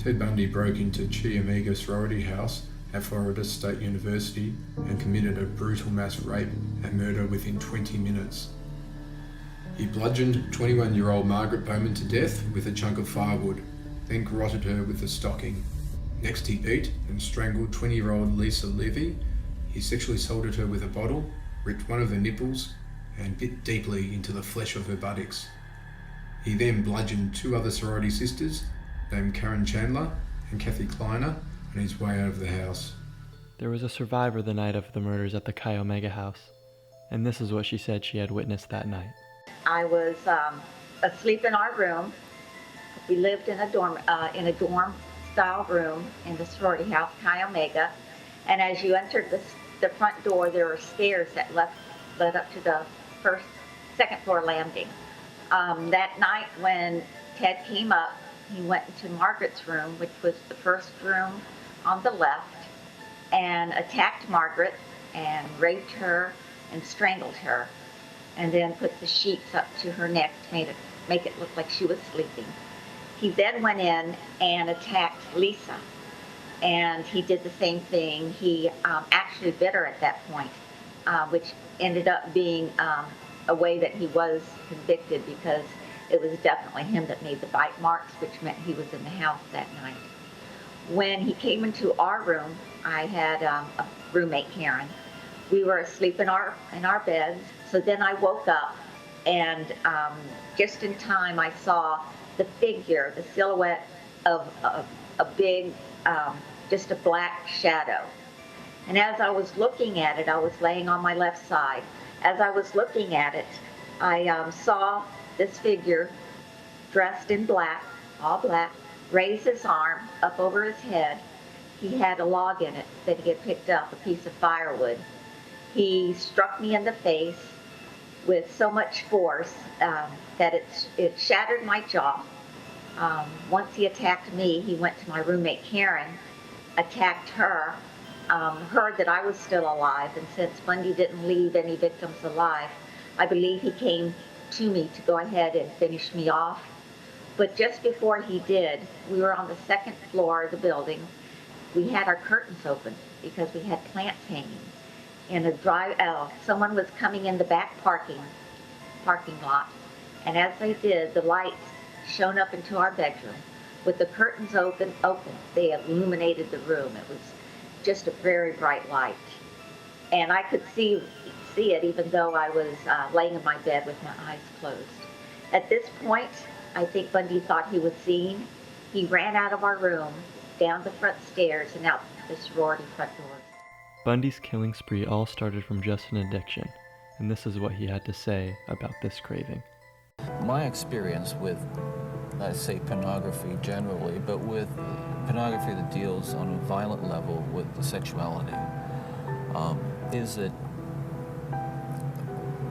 Ted Bundy broke into Chi Omega sorority house at Florida State University and committed a brutal mass rape and murder within 20 minutes. He bludgeoned 21-year-old Margaret Bowman to death with a chunk of firewood, then garroted her with a stocking. Next he beat and strangled 20-year-old Lisa Levy. He sexually assaulted her with a bottle, ripped one of her nipples, and bit deeply into the flesh of her buttocks. He then bludgeoned two other sorority sisters, named Karen Chandler and Kathy Kleiner, on his way out of the house. There was a survivor the night of the murders at the Chi Omega house, and this is what she said she had witnessed that night. I was asleep in our room. We lived in a dorm style room in the sorority house, Chi Omega, and as you entered the front door, there were stairs that led up to the second floor landing. That night when Ted came up, he went into Margaret's room, which was the first room on the left, and attacked Margaret and raped her and strangled her, and then put the sheets up to her neck to make it look like she was sleeping. He then went in and attacked Lisa, and he did the same thing. He actually bit her at that point, which ended up being a way that he was convicted, because it was definitely him that made the bite marks, which meant he was in the house that night. When he came into our room, I had a roommate, Karen. We were asleep in our beds. So then I woke up, and just in time I saw the figure, the silhouette of a big, just a black shadow. And as I was looking at it, I was laying on my left side. As I was looking at it, I saw this figure dressed in black, all black, raise his arm up over his head. He had a log in it that he had picked up, a piece of firewood. He struck me in the face with so much force that it shattered my jaw. Once he attacked me, he went to my roommate Karen, attacked her, heard that I was still alive, and since Bundy didn't leave any victims alive, I believe he came to me to go ahead and finish me off. But just before he did, we were on the second floor of the building. We had our curtains open because we had plants hanging. In a someone was coming in the back parking lot, and as they did, the lights shone up into our bedroom. With the curtains open, they illuminated the room. It was just a very bright light, and I could see it even though I was laying in my bed with my eyes closed. At this point, I think Bundy thought he was seen. He ran out of our room, down the front stairs, and out the sorority front doors. Bundy's killing spree all started from just an addiction, and this is what he had to say about this craving. My experience with, I say pornography generally, but with pornography that deals on a violent level with the sexuality, is that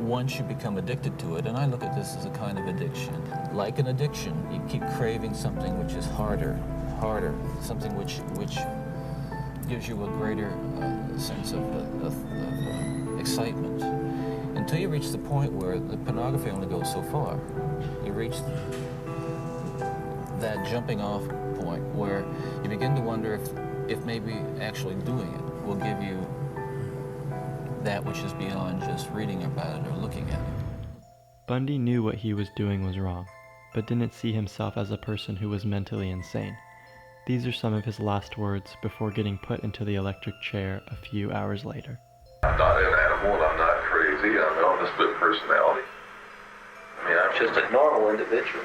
once you become addicted to it, and I look at this as a kind of addiction, like an addiction, you keep craving something which is harder, something which gives you a greater sense of excitement, until you reach the point where the pornography only goes so far. You reach that jumping off point where you begin to wonder if maybe actually doing it will give you that which is beyond just reading about it or looking at it. Bundy knew what he was doing was wrong, but didn't see himself as a person who was mentally insane. These are some of his last words before getting put into the electric chair a few hours later. I'm not an animal and I'm not crazy. I'm a split personality. I mean, I'm just a normal individual.